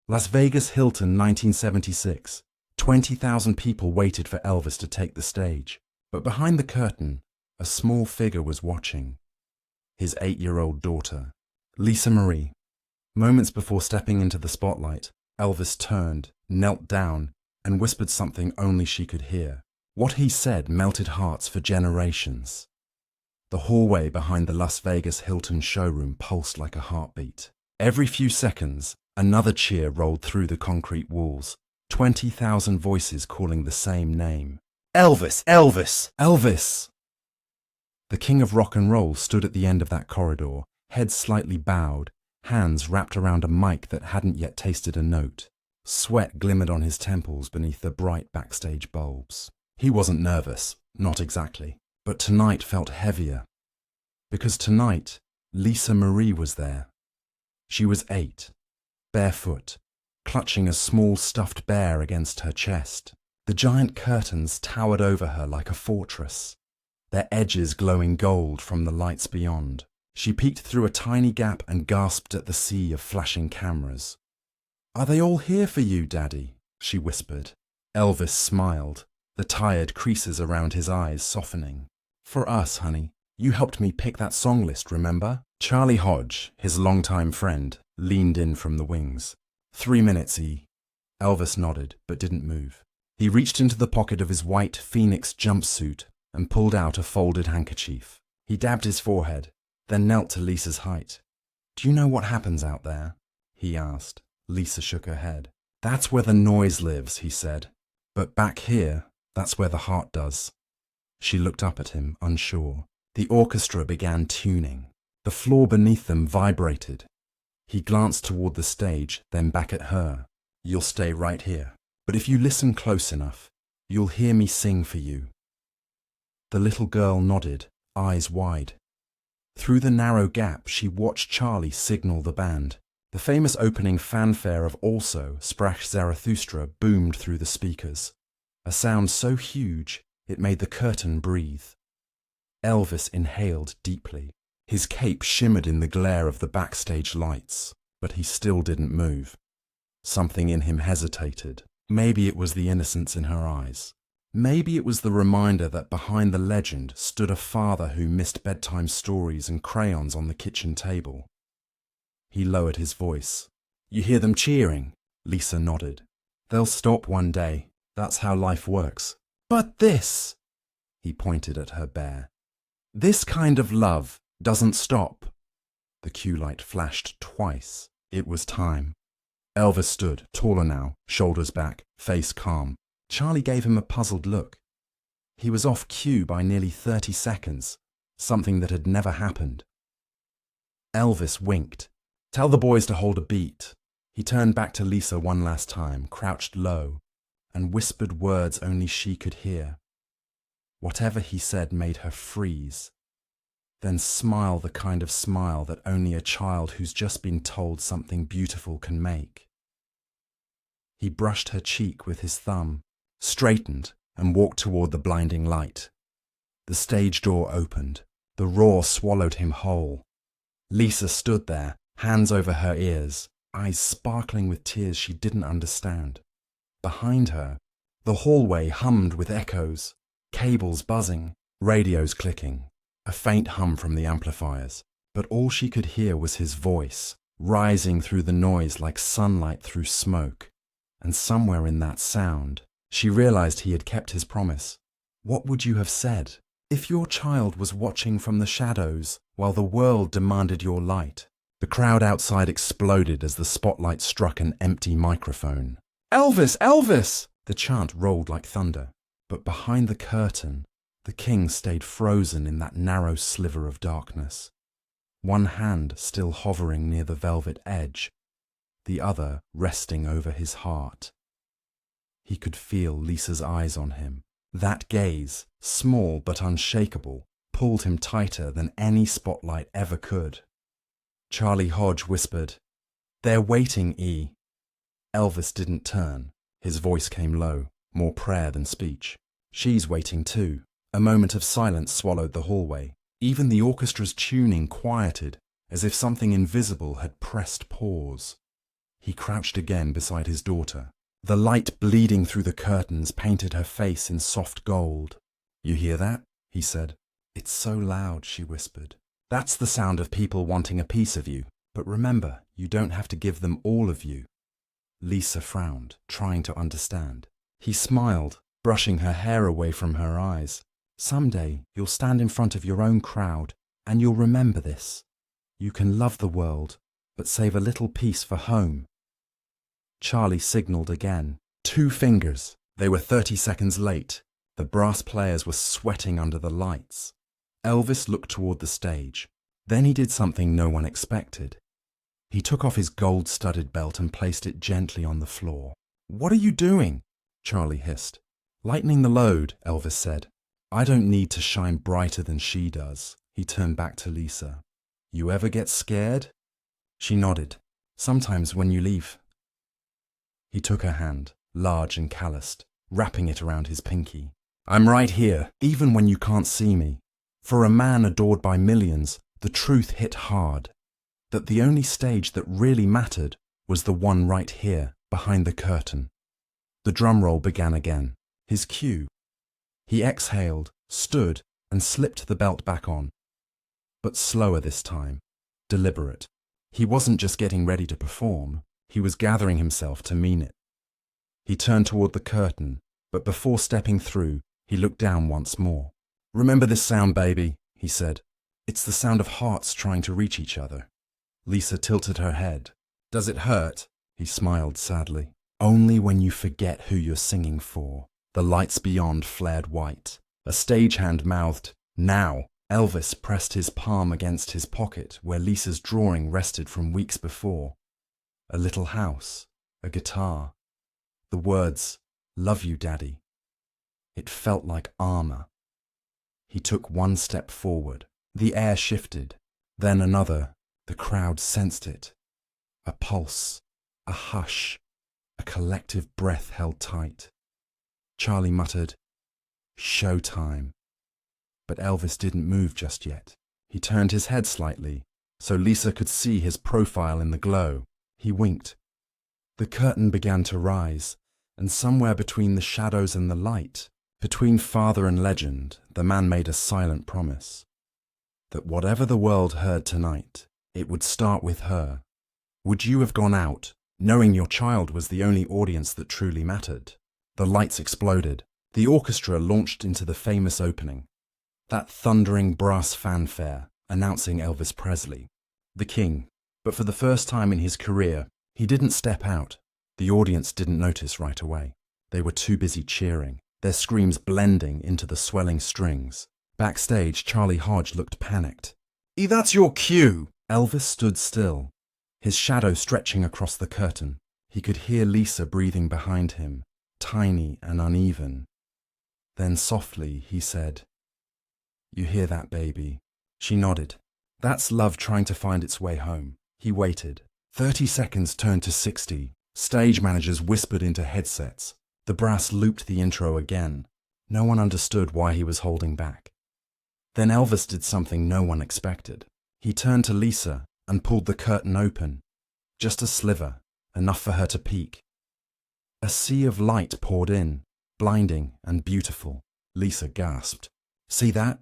Las Vegas Hilton, 1976. 20,000 people waited for Elvis to take the stage. But behind the curtain, a small figure was watching. His 8-year-old daughter, Lisa Marie. Moments before stepping into the spotlight, Elvis turned, knelt down, and whispered something only she could hear. What he said melted hearts for generations. The hallway behind the Las Vegas Hilton showroom pulsed like a heartbeat. Every few seconds, another cheer rolled through the concrete walls, 20,000 voices calling the same name. Elvis! Elvis! Elvis! The king of rock and roll stood at the end of that corridor, head slightly bowed, hands wrapped around a mic that hadn't yet tasted a note. Sweat glimmered on his temples beneath the bright backstage bulbs. He wasn't nervous, not exactly, but tonight felt heavier. Because tonight, Lisa Marie was there. She was 8, barefoot, clutching a small stuffed bear against her chest. The giant curtains towered over her like a fortress, their edges glowing gold from the lights beyond. She peeked through a tiny gap and gasped at the sea of flashing cameras. "Are they all here for you, Daddy?" she whispered. Elvis smiled, the tired creases around his eyes softening. "For us, honey. You helped me pick that song list, remember?" Charlie Hodge, his longtime friend, leaned in from the wings. 3 minutes, E. Elvis nodded, but didn't move. He reached into the pocket of his white Phoenix jumpsuit and pulled out a folded handkerchief. He dabbed his forehead, then knelt to Lisa's height. "Do you know what happens out there?" he asked. Lisa shook her head. "That's where the noise lives," he said. "But back here, that's where the heart does." She looked up at him, unsure. The orchestra began tuning. The floor beneath them vibrated. He glanced toward the stage, then back at her. "You'll stay right here. But if you listen close enough, you'll hear me sing for you." The little girl nodded, eyes wide. Through the narrow gap, she watched Charlie signal the band. The famous opening fanfare of Also Sprach Zarathustra boomed through the speakers, a sound so huge it made the curtain breathe. Elvis inhaled deeply. His cape shimmered in the glare of the backstage lights, but he still didn't move. Something in him hesitated. Maybe it was the innocence in her eyes. Maybe it was the reminder that behind the legend stood a father who missed bedtime stories and crayons on the kitchen table. He lowered his voice. "You hear them cheering?" Lisa nodded. "They'll stop one day. That's how life works." "But this," he pointed at her bear, "this kind of love doesn't stop." The cue light flashed twice. It was time. Elvis stood, taller now, shoulders back, face calm. Charlie gave him a puzzled look. He was off cue by nearly 30 seconds, something that had never happened. Elvis winked. "Tell the boys to hold a beat." He turned back to Lisa one last time, crouched low, and whispered words only she could hear. Whatever he said made her freeze, then smile the kind of smile that only a child who's just been told something beautiful can make. He brushed her cheek with his thumb, straightened, and walked toward the blinding light. The stage door opened. The roar swallowed him whole. Lisa stood there, hands over her ears, eyes sparkling with tears she didn't understand. Behind her, the hallway hummed with echoes, cables buzzing, radios clicking, a faint hum from the amplifiers. But all she could hear was his voice, rising through the noise like sunlight through smoke. And somewhere in that sound, she realized he had kept his promise. What would you have said if your child was watching from the shadows while the world demanded your light? The crowd outside exploded as the spotlight struck an empty microphone. "Elvis! Elvis!" The chant rolled like thunder. But behind the curtain, the king stayed frozen in that narrow sliver of darkness. One hand still hovering near the velvet edge, the other resting over his heart. He could feel Lisa's eyes on him. That gaze, small but unshakable, pulled him tighter than any spotlight ever could. Charlie Hodge whispered, "They're waiting, E." Elvis didn't turn. His voice came low, more prayer than speech. "She's waiting too." A moment of silence swallowed the hallway. Even the orchestra's tuning quieted, as if something invisible had pressed pause. He crouched again beside his daughter. The light bleeding through the curtains painted her face in soft gold. "You hear that?" he said. "It's so loud," she whispered. "That's the sound of people wanting a piece of you. But remember, you don't have to give them all of you." Lisa frowned, trying to understand. He smiled, brushing her hair away from her eyes. "Someday you'll stand in front of your own crowd, and you'll remember this. You can love the world, but save a little piece for home." Charlie signaled again. 2 fingers. They were 30 seconds late. The brass players were sweating under the lights. Elvis looked toward the stage. Then he did something no one expected. He took off his gold-studded belt and placed it gently on the floor. "What are you doing?" Charlie hissed. "Lightening the load," Elvis said. "I don't need to shine brighter than she does." He turned back to Lisa. "You ever get scared?" She nodded. "Sometimes when you leave." He took her hand, large and calloused, wrapping it around his pinky. "I'm right here, even when you can't see me." For a man adored by millions, the truth hit hard. That the only stage that really mattered was the one right here, behind the curtain. The drum roll began again. His cue. He exhaled, stood, and slipped the belt back on. But slower this time. Deliberate. He wasn't just getting ready to perform. He was gathering himself to mean it. He turned toward the curtain, but before stepping through, he looked down once more. "Remember this sound, baby," he said. "It's the sound of hearts trying to reach each other." Lisa tilted her head. "Does it hurt?" He smiled sadly. "Only when you forget who you're singing for." The lights beyond flared white. A stagehand mouthed, "Now." Elvis pressed his palm against his pocket where Lisa's drawing rested from weeks before. A little house, a guitar. The words, "Love you, Daddy." It felt like armor. He took one step forward. The air shifted, then another. The crowd sensed it. A pulse, a hush, a collective breath held tight. Charlie muttered, "Showtime." But Elvis didn't move just yet. He turned his head slightly, so Lisa could see his profile in the glow. He winked. The curtain began to rise, and somewhere between the shadows and the light, between father and legend, the man made a silent promise. That whatever the world heard tonight, it would start with her. Would you have gone out, knowing your child was the only audience that truly mattered? The lights exploded. The orchestra launched into the famous opening. That thundering brass fanfare, announcing Elvis Presley, the king. But for the first time in his career, he didn't step out. The audience didn't notice right away. They were too busy cheering, their screams blending into the swelling strings. Backstage, Charlie Hodge looked panicked. "That's your cue!" Elvis stood still, his shadow stretching across the curtain. He could hear Lisa breathing behind him, tiny and uneven. Then softly he said, "You hear that, baby?" She nodded. "That's love trying to find its way home." He waited. 30 seconds turned to 60. Stage managers whispered into headsets. The brass looped the intro again. No one understood why he was holding back. Then Elvis did something no one expected. He turned to Lisa and pulled the curtain open. Just a sliver, enough for her to peek. A sea of light poured in, blinding and beautiful. Lisa gasped. "See that?"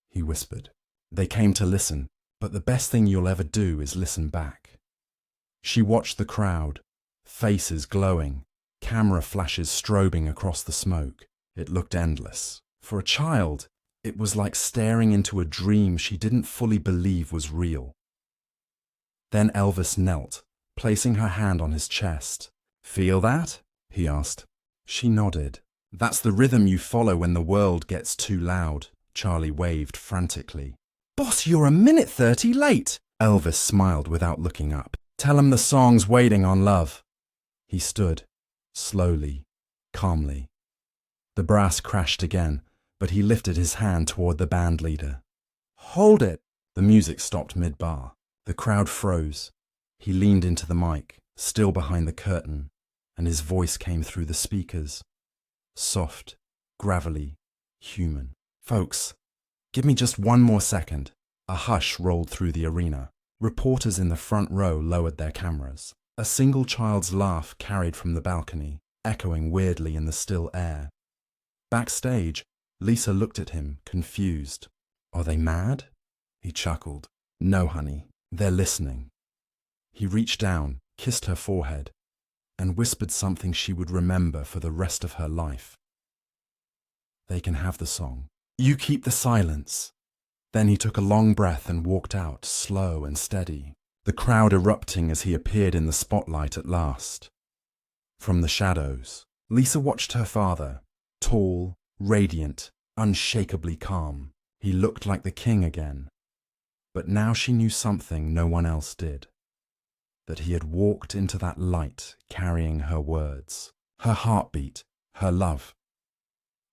he whispered. "They came to listen, but the best thing you'll ever do is listen back." She watched the crowd, faces glowing, camera flashes strobing across the smoke. It looked endless. For a child, it was like staring into a dream she didn't fully believe was real. Then Elvis knelt, placing her hand on his chest. "Feel that?" he asked. She nodded. "That's the rhythm you follow when the world gets too loud." Charlie waved frantically. "Boss, you're a minute 30 late!" Elvis smiled without looking up. "Tell him the song's waiting on love." He stood, slowly, calmly. The brass crashed again, but he lifted his hand toward the band leader. "Hold it!" The music stopped mid-bar. The crowd froze. He leaned into the mic, still behind the curtain, and his voice came through the speakers. Soft, gravelly, human. "Folks, give me just one more second." A hush rolled through the arena. Reporters in the front row lowered their cameras. A single child's laugh carried from the balcony, echoing weirdly in the still air. Backstage, Lisa looked at him, confused. "Are they mad?" He chuckled. "No, honey, they're listening." He reached down, kissed her forehead, and whispered something she would remember for the rest of her life. "They can have the song. You keep the silence." Then he took a long breath and walked out, slow and steady, the crowd erupting as he appeared in the spotlight at last. From the shadows, Lisa watched her father, tall, radiant, unshakably calm. He looked like the king again. But now she knew something no one else did. That he had walked into that light carrying her words, her heartbeat, her love.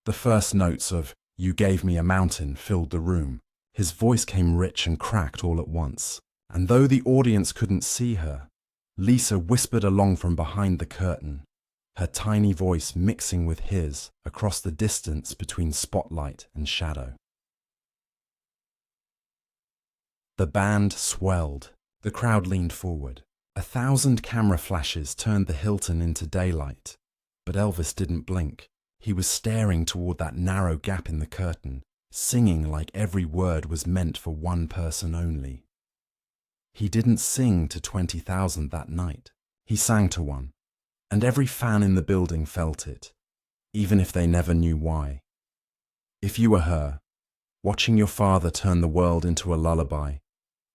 The first notes of "You Gave Me a Mountain" filled the room. His voice came rich and cracked all at once, and though the audience couldn't see her, Lisa whispered along from behind the curtain, her tiny voice mixing with his across the distance between spotlight and shadow. The band swelled. The crowd leaned forward. 1,000 camera flashes turned the Hilton into daylight, but Elvis didn't blink. He was staring toward that narrow gap in the curtain, singing like every word was meant for one person only. He didn't sing to 20,000 that night. He sang to one, and every fan in the building felt it, even if they never knew why. If you were her, watching your father turn the world into a lullaby,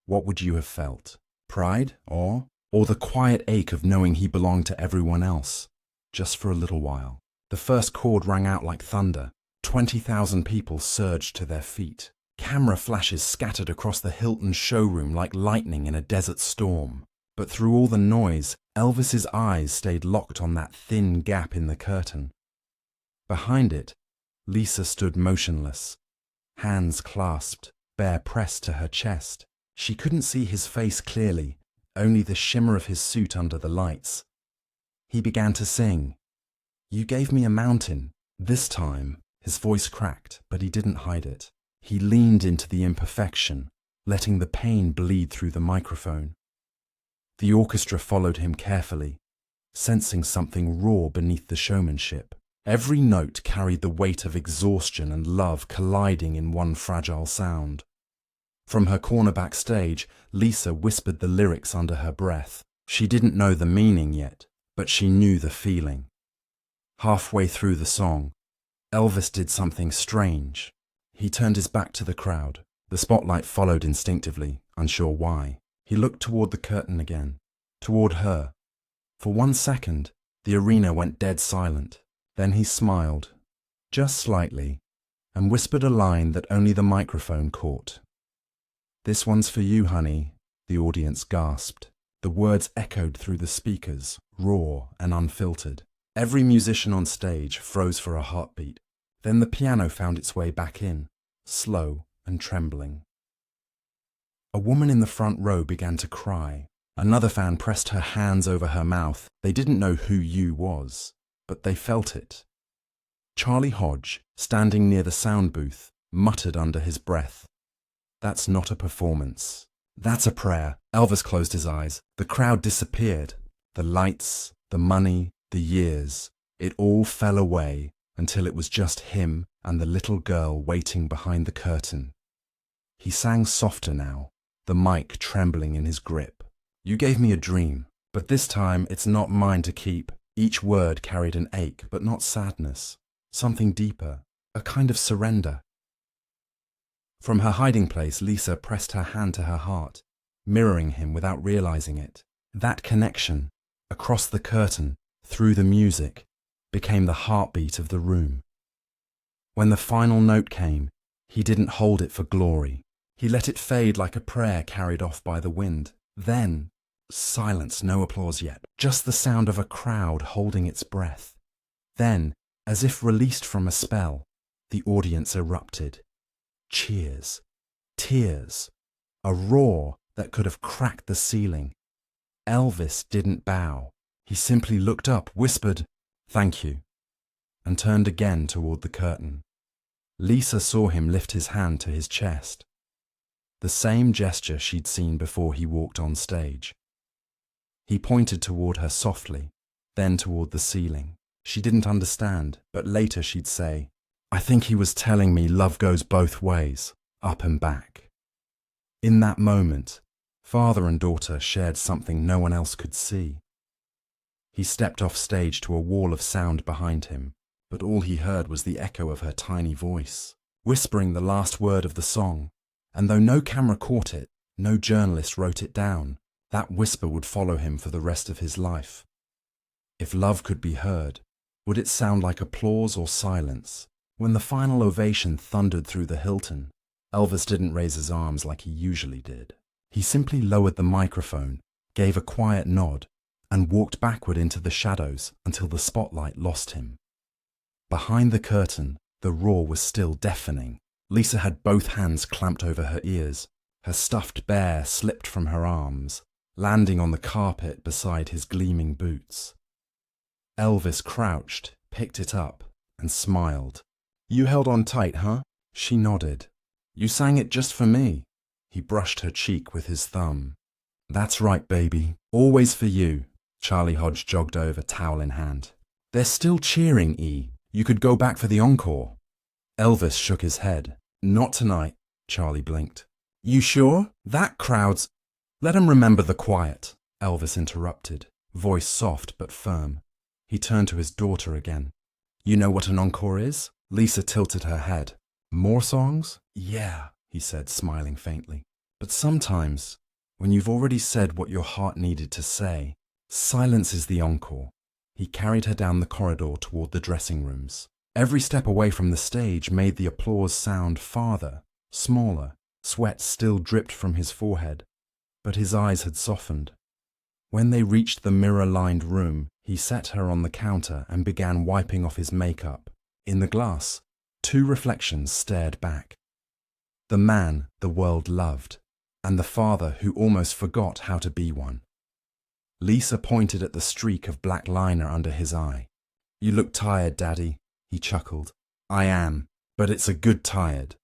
what would you have felt? Pride, awe, or the quiet ache of knowing he belonged to everyone else, just for a little while? The first chord rang out like thunder. 20,000 people surged to their feet. Camera flashes scattered across the Hilton showroom like lightning in a desert storm. But through all the noise, Elvis's eyes stayed locked on that thin gap in the curtain. Behind it, Lisa stood motionless, hands clasped, bare pressed to her chest. She couldn't see his face clearly, only the shimmer of his suit under the lights. He began to sing. "You gave me a mountain." This time, his voice cracked, but he didn't hide it. He leaned into the imperfection, letting the pain bleed through the microphone. The orchestra followed him carefully, sensing something raw beneath the showmanship. Every note carried the weight of exhaustion and love colliding in one fragile sound. From her corner backstage, Lisa whispered the lyrics under her breath. She didn't know the meaning yet, but she knew the feeling. Halfway through the song, Elvis did something strange. He turned his back to the crowd. The spotlight followed instinctively, unsure why. He looked toward the curtain again, toward her. For 1 second, the arena went dead silent. Then he smiled, just slightly, and whispered a line that only the microphone caught. "This one's for you, honey," the audience gasped. The words echoed through the speakers, raw and unfiltered. Every musician on stage froze for a heartbeat. Then the piano found its way back in, slow and trembling. A woman in the front row began to cry. Another fan pressed her hands over her mouth. They didn't know who "you" was, but they felt it. Charlie Hodge, standing near the sound booth, muttered under his breath, "That's not a performance. That's a prayer." Elvis closed his eyes. The crowd disappeared. The lights, the money, the years. It all fell away until it was just him and the little girl waiting behind the curtain. He sang softer now, the mic trembling in his grip. "You gave me a dream, but this time it's not mine to keep." Each word carried an ache, but not sadness. Something deeper, a kind of surrender. From her hiding place, Lisa pressed her hand to her heart, mirroring him without realizing it. That connection, across the curtain, through the music, became the heartbeat of the room. When the final note came, he didn't hold it for glory. He let it fade like a prayer carried off by the wind. Then, silence, no applause yet, just the sound of a crowd holding its breath. Then, as if released from a spell, the audience erupted. Cheers, tears, a roar that could have cracked the ceiling. Elvis didn't bow. He simply looked up, whispered, "Thank you," and turned again toward the curtain. Lisa saw him lift his hand to his chest. The same gesture she'd seen before he walked on stage. He pointed toward her softly, then toward the ceiling. She didn't understand, but later she'd say, "I think he was telling me love goes both ways, up and back." In that moment, father and daughter shared something no one else could see. He stepped off stage to a wall of sound behind him, but all he heard was the echo of her tiny voice, whispering the last word of the song, and though no camera caught it, no journalist wrote it down, that whisper would follow him for the rest of his life. If love could be heard, would it sound like applause or silence? When the final ovation thundered through the Hilton, Elvis didn't raise his arms like he usually did. He simply lowered the microphone, gave a quiet nod, and walked backward into the shadows until the spotlight lost him. Behind the curtain, the roar was still deafening. Lisa had both hands clamped over her ears. Her stuffed bear slipped from her arms, landing on the carpet beside his gleaming boots. Elvis crouched, picked it up, and smiled. "You held on tight, huh?" She nodded. "You sang it just for me." He brushed her cheek with his thumb. "That's right, baby. Always for you." Charlie Hodge jogged over, towel in hand. "They're still cheering, E. You could go back for the encore." Elvis shook his head. "Not tonight," Charlie blinked. "You sure? That crowd's—" "Let 'em remember the quiet," Elvis interrupted, voice soft but firm. He turned to his daughter again. "You know what an encore is?" Lisa tilted her head. "More songs?" "Yeah," he said, smiling faintly. "But sometimes, when you've already said what your heart needed to say, silence is the encore." He carried her down the corridor toward the dressing rooms. Every step away from the stage made the applause sound farther, smaller. Sweat still dripped from his forehead, but his eyes had softened. When they reached the mirror-lined room, he set her on the counter and began wiping off his makeup. In the glass, two reflections stared back. The man the world loved, and the father who almost forgot how to be one. Lisa pointed at the streak of black liner under his eye. "You look tired, Daddy," he chuckled. "I am, but it's a good tired."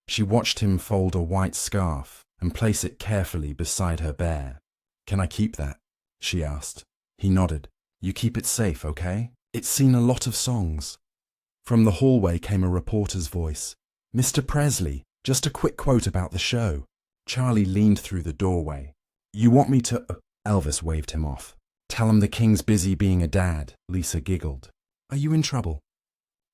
She watched him fold a white scarf and place it carefully beside her bear. "Can I keep that?" she asked. He nodded. "You keep it safe, okay? It's seen a lot of songs." From the hallway came a reporter's voice. "Mr. Presley, just a quick quote about the show." Charlie leaned through the doorway. "You want me to—" Elvis waved him off. "Tell him the king's busy being a dad," Lisa giggled. "Are you in trouble?"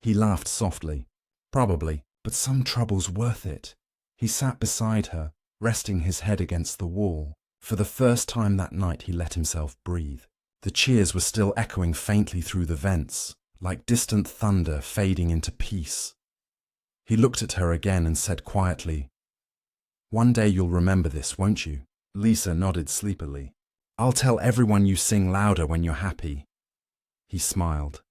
He laughed softly. "Probably, but some trouble's worth it." He sat beside her, resting his head against the wall. For the first time that night he let himself breathe. The cheers were still echoing faintly through the vents, like distant thunder fading into peace. He looked at her again and said quietly, "One day you'll remember this, won't you?" Lisa nodded sleepily. "I'll tell everyone you sing louder when you're happy." He smiled.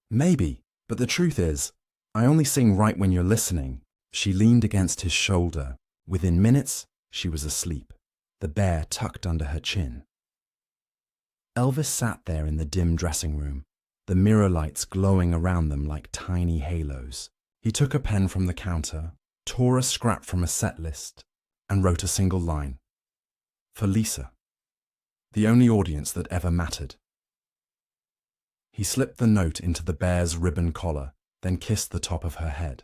"Maybe, but the truth is, I only sing right when you're listening." She leaned against his shoulder. Within minutes, she was asleep, the bear tucked under her chin. Elvis sat there in the dim dressing room, the mirror lights glowing around them like tiny halos. He took a pen from the counter, tore a scrap from a set list, and wrote a single line. For Lisa, the only audience that ever mattered. He slipped the note into the bear's ribbon collar, then kissed the top of her head.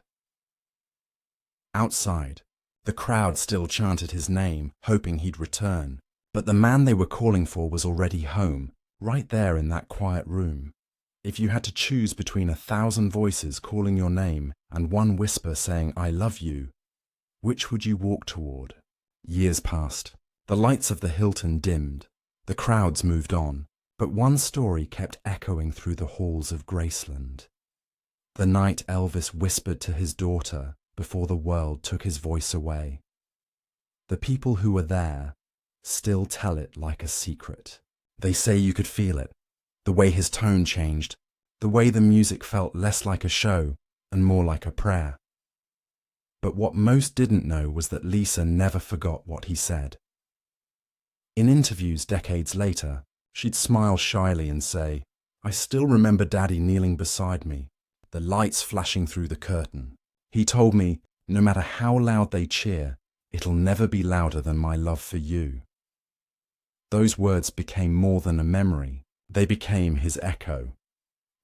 Outside, the crowd still chanted his name, hoping he'd return, but the man they were calling for was already home, right there in that quiet room. If you had to choose between 1,000 voices calling your name and one whisper saying, "I love you," which would you walk toward? Years passed. The lights of the Hilton dimmed. The crowds moved on. But one story kept echoing through the halls of Graceland. The night Elvis whispered to his daughter before the world took his voice away. The people who were there still tell it like a secret. They say you could feel it, the way his tone changed, the way the music felt less like a show and more like a prayer. But what most didn't know was that Lisa never forgot what he said. In interviews decades later, she'd smile shyly and say, "I still remember Daddy kneeling beside me, the lights flashing through the curtain. He told me, no matter how loud they cheer, it'll never be louder than my love for you." Those words became more than a memory. They became his echo.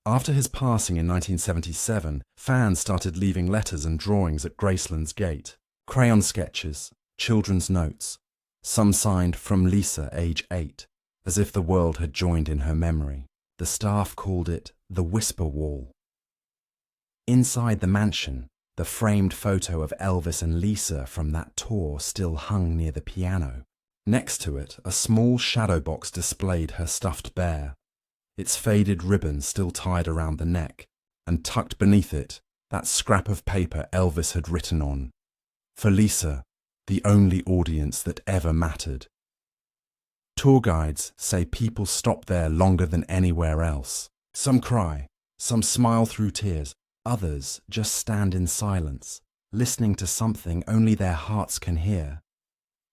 After his passing in 1977, fans started leaving letters and drawings at Graceland's gate. Crayon sketches, children's notes, some signed "From Lisa, age 8, as if the world had joined in her memory. The staff called it the Whisper Wall. Inside the mansion, the framed photo of Elvis and Lisa from that tour still hung near the piano. Next to it, a small shadow box displayed her stuffed bear, its faded ribbon still tied around the neck, and tucked beneath it, that scrap of paper Elvis had written on, "For Lisa, the only audience that ever mattered." Tour guides say people stop there longer than anywhere else. Some cry, some smile through tears, others just stand in silence, listening to something only their hearts can hear.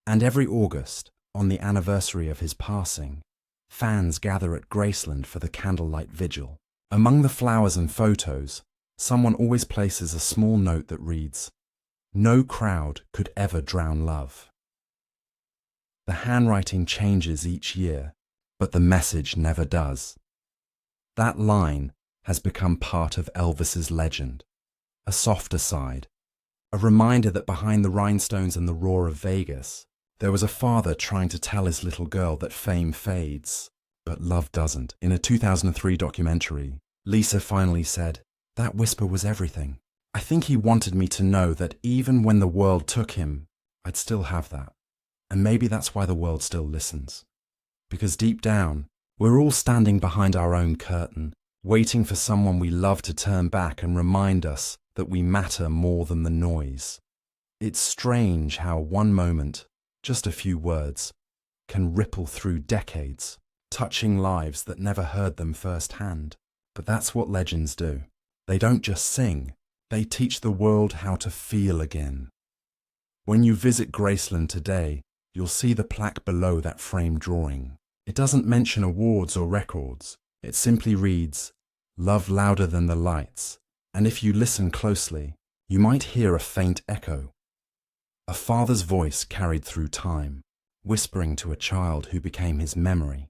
And every August, on the anniversary of his passing, fans gather at Graceland for the candlelight vigil. Among the flowers and photos, someone always places a small note that reads, "No crowd could ever drown love." The handwriting changes each year, but the message never does. That line has become part of Elvis's legend, a softer side, a reminder that behind the rhinestones and the roar of Vegas, there was a father trying to tell his little girl that fame fades, but love doesn't. In a 2003 documentary, Lisa finally said, "That whisper was everything. I think he wanted me to know that even when the world took him, I'd still have that. And maybe that's why the world still listens. Because deep down, we're all standing behind our own curtain, waiting for someone we love to turn back and remind us that we matter more than the noise." It's strange how one moment, just a few words, can ripple through decades, touching lives that never heard them firsthand. But that's what legends do. They don't just sing, they teach the world how to feel again. When you visit Graceland today, you'll see the plaque below that framed drawing. It doesn't mention awards or records. It simply reads, "Love louder than the lights." And if you listen closely, you might hear a faint echo. A father's voice carried through time, whispering to a child who became his memory.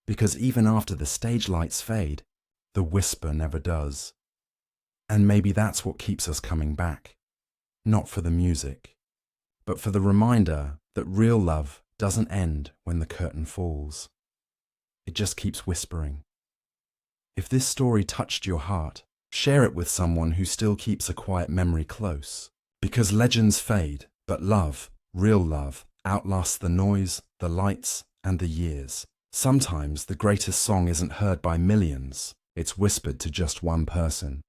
Because even after the stage lights fade, the whisper never does. And maybe that's what keeps us coming back. Not for the music, but for the reminder that real love doesn't end when the curtain falls. It just keeps whispering. If this story touched your heart, share it with someone who still keeps a quiet memory close. Because legends fade, but love, real love, outlasts the noise, the lights, and the years. Sometimes the greatest song isn't heard by millions, it's whispered to just one person.